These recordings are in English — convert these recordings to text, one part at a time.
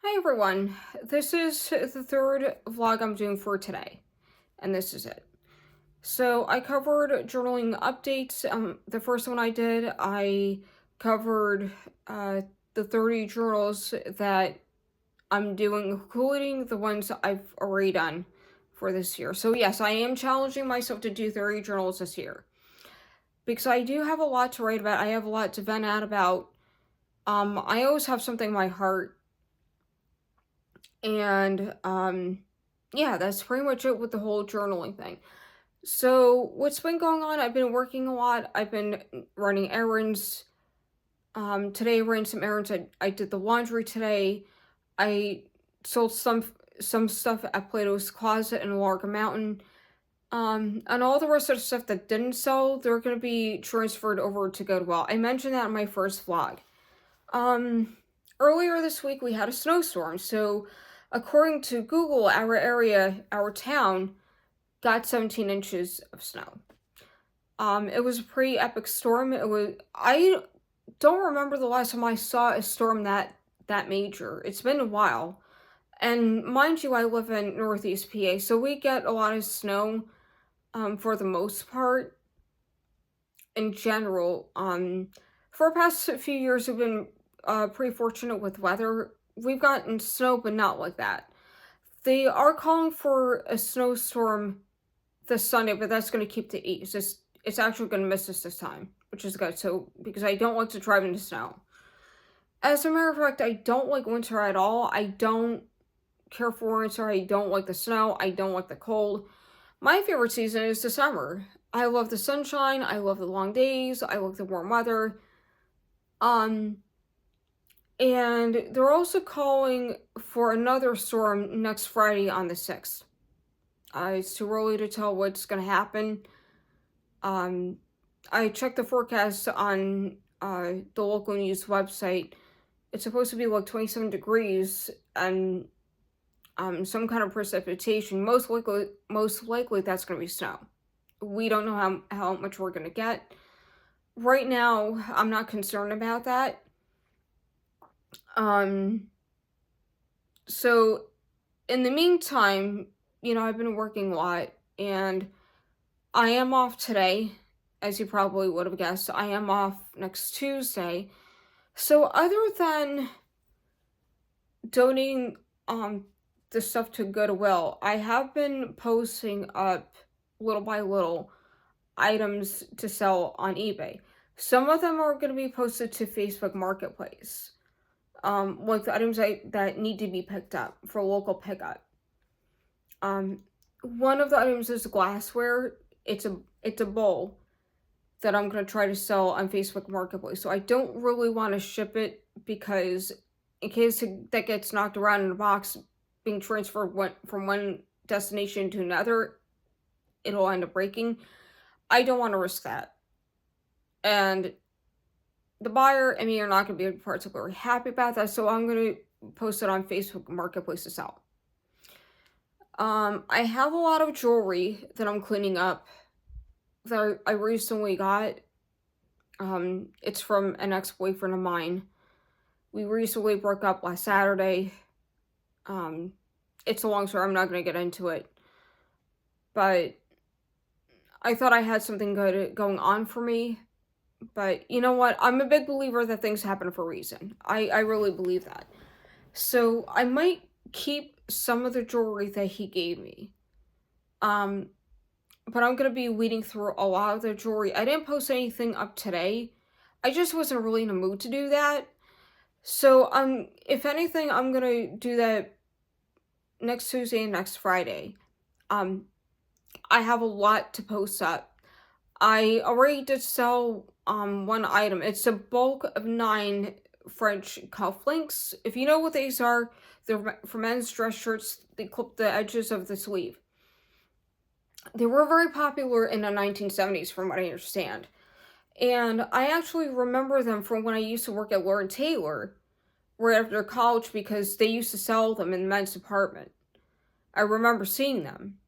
Hi everyone, this is the third vlog I'm doing for today, and this is it. So I covered journaling updates. The first one I did, I covered the 30 journals that I'm doing, including the ones I've already done for this year. So yes, I am challenging myself to do 30 journals this year, because I do have a lot to write about. I have a lot to vent out about. I always have something in my heart. And yeah, that's pretty much it with the whole journaling thing. So what's been going on? I've been working a lot. I've been running errands. Today I ran some errands. I did the laundry today. I sold some stuff at Plato's Closet in Larga Mountain. And all the rest of the stuff that didn't sell, they're gonna be transferred over to Goodwill. I mentioned that in my first vlog. Um, Earlier this week we had a snowstorm, so according to Google, our area, our town, got 17 inches of snow. It was a pretty epic storm. I don't remember the last time I saw a storm that major. It's been a while. And mind you, I live in Northeast PA, so we get a lot of snow, for the most part, in general. For the past few years, we've been pretty fortunate with weather. We've gotten snow, but not like that. They are calling for a snowstorm this Sunday, but that's going to keep the east. It's actually going to miss us this time, which is good. So because I don't like to drive in the snow. As a matter of fact, I don't like winter at all. I don't care for winter. I don't like the snow. I don't like the cold. My favorite season is the summer. I love the sunshine. I love the long days. I love the warm weather. Um, and they're also calling for another storm next Friday on the 6th. It's too early to tell what's going to happen. I checked the forecast on the local news website. It's supposed to be like 27 degrees and some kind of precipitation. Most likely that's going to be snow. We don't know how much we're going to get. Right now, I'm not concerned about that. Um, so in the meantime, I've been working a lot, and I am off today, as you probably would have guessed. I am off next Tuesday. So other than donating the stuff to Goodwill, I have been posting up little by little items to sell on eBay. Some of them are going to be posted to Facebook Marketplace. Like the items that need to be picked up for local pickup. One of the items is glassware. It's a bowl that I'm gonna try to sell on Facebook Marketplace. So I don't really want to ship it because in case that gets knocked around in a box, being transferred from one destination to another, it'll end up breaking. I don't want to risk that. And the buyer and me are not going to be particularly happy about that, so I'm going to post it on Facebook Marketplace to sell. I have a lot of jewelry that I'm cleaning up that I recently got. It's from an ex-boyfriend of mine. We recently broke up last Saturday. It's a long story. I'm not going to get into it. But I thought I had something good going on for me. But you know what? I'm a big believer that things happen for a reason. I really believe that. So I might keep some of the jewelry that he gave me. But I'm going to be weeding through a lot of the jewelry. I didn't post anything up today. I just wasn't really in a mood to do that. So, if anything, I'm going to do that next Tuesday and next Friday. I have a lot to post up. I already did sell, one item. It's a bulk of 9 French cufflinks. If you know what these are, they're for men's dress shirts. They clip the edges of the sleeve. They were very popular in the 1970s, from what I understand. And I actually remember them from when I used to work at Lord Taylor right after college because they used to sell them in the men's department. I remember seeing them.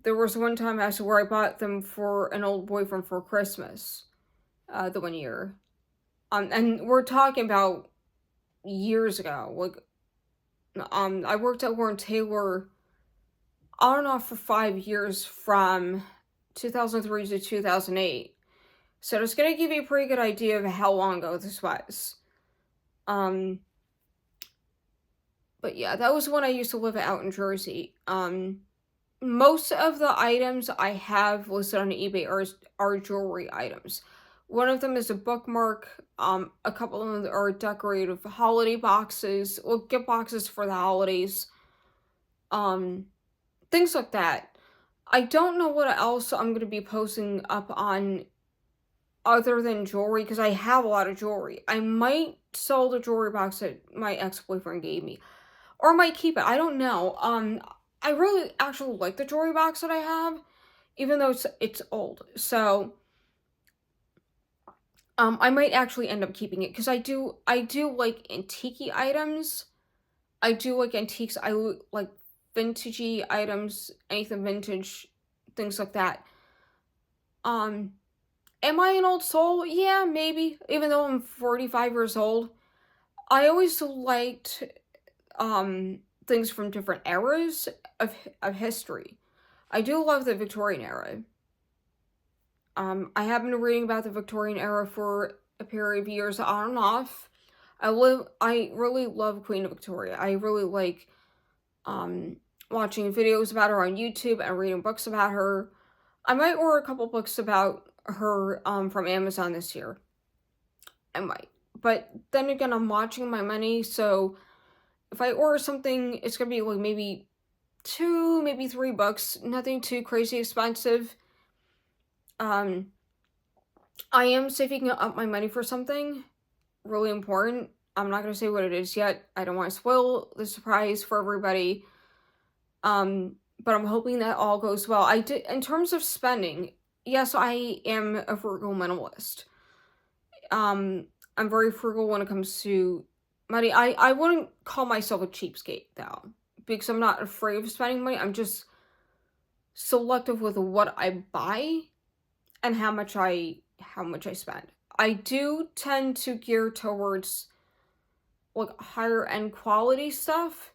There was one time actually where I bought them for an old boyfriend for Christmas, the one year. And we're talking about years ago. I worked at Warren Taylor on and off for 5 years from 2003 to 2008. So it's gonna give you a pretty good idea of how long ago this was. Um, but yeah, that was when I used to live out in Jersey. Most of the items I have listed on eBay are jewelry items. One of them is a bookmark. A couple of them are decorative holiday boxes, or gift boxes for the holidays. Things like that. I don't know what else I'm gonna be posting up on other than jewelry because I have a lot of jewelry. I might sell the jewelry box that my ex-boyfriend gave me, or I might keep it. I don't know. I really actually like the jewelry box that I have, even though it's old. So, I might actually end up keeping it because I do like antique items. I do like antiques. Like vintagey items, anything vintage, things like that. Um, am I an old soul? Yeah, maybe. Even though I'm 45 years old, I always liked things from different eras of history. I do love the Victorian era. I have been reading about the Victorian era for a period of years on and off. I really love Queen Victoria. I really like watching videos about her on YouTube and reading books about her. I might order a couple books about her from Amazon this year. I might. But then again, I'm watching my money, so if I order something, it's gonna be like maybe 2, maybe $3. Nothing too crazy expensive. I am saving up my money for something really important. I'm not gonna say what it is yet. I don't want to spoil the surprise for everybody. But I'm hoping that all goes well. I did in terms of spending. Yes, I am a frugal minimalist. I'm very frugal when it comes to money. I wouldn't call myself a cheapskate though, because I'm not afraid of spending money. I'm just selective with what I buy and how much I spend. I do tend to gear towards like higher end quality stuff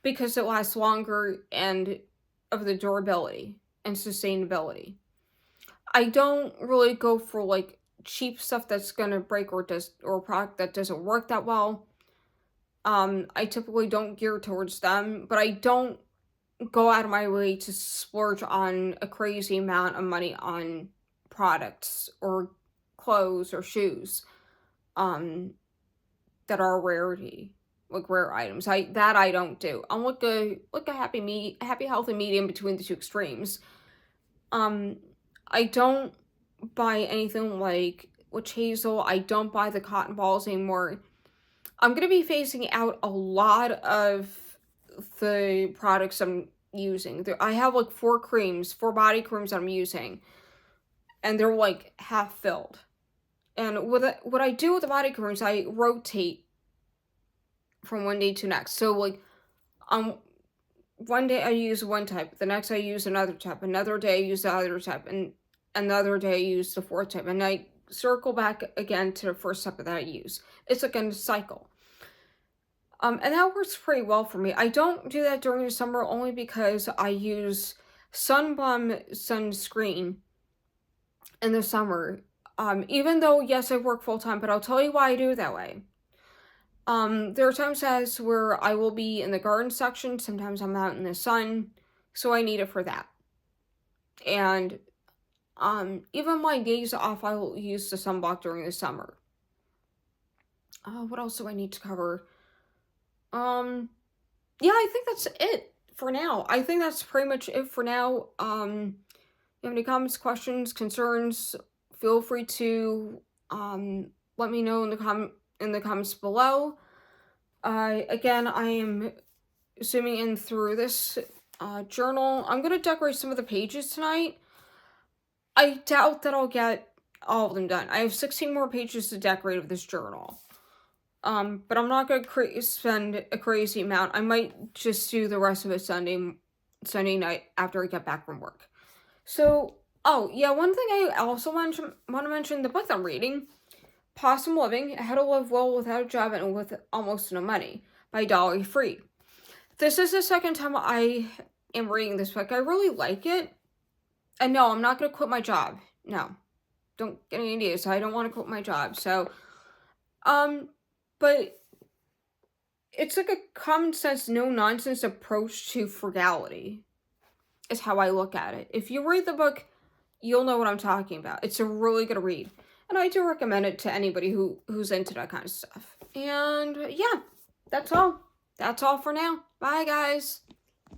because it lasts longer and of the durability and sustainability. I don't really go for like cheap stuff that's gonna break or a product that doesn't work that well. I typically don't gear towards them, but I don't go out of my way to splurge on a crazy amount of money on products or clothes or shoes um that are a rarity, like rare items. I don't do. I'm like a happy healthy medium between the two extremes. um I don't buy anything like witch hazel. I don't buy the cotton balls anymore. I'm gonna be phasing out a lot of the products I'm using. I have like 4 body creams I'm using, and they're like half filled. And what I do with the body creams, I rotate from one day to next. So like, um, one day I use one type, the next I use another type, another day I use the other type, and another day I use the fourth type, and I circle back again to the first type that I use. It's like a cycle. And that works pretty well for me. I don't do that during the summer only because I use Sunbum sunscreen in the summer. Even though yes, I work full time, but I'll tell you why I do it that way. There are times as where I will be in the garden section. Sometimes I'm out in the sun, so I need it for that. And even my days off, I will use the sunblock during the summer. What else do I need to cover? Yeah, I think that's it for now. I think that's pretty much it for now. You have any comments, questions, concerns? Feel free to let me know in the comments below. Again, I am zooming in through this journal. I'm gonna decorate some of the pages tonight. I doubt that I'll get all of them done. I have 16 more pages to decorate of this journal. But I'm not gonna spend a crazy amount. I might just do the rest of it Sunday night after I get back from work. So, oh yeah, one thing I also want to mention, the book I'm reading. Possum Living: How to Live Well Without a Job and with Almost No Money by Dolly Free. This is the second time I am reading this book. I really like it. And no, I'm not going to quit my job. No. Don't get any ideas. I don't want to quit my job. So, but it's like a common sense, no nonsense approach to frugality, is how I look at it. If you read the book, you'll know what I'm talking about. It's a really good read. And I do recommend it to anybody who's into that kind of stuff. And yeah, that's all. That's all for now. Bye, guys.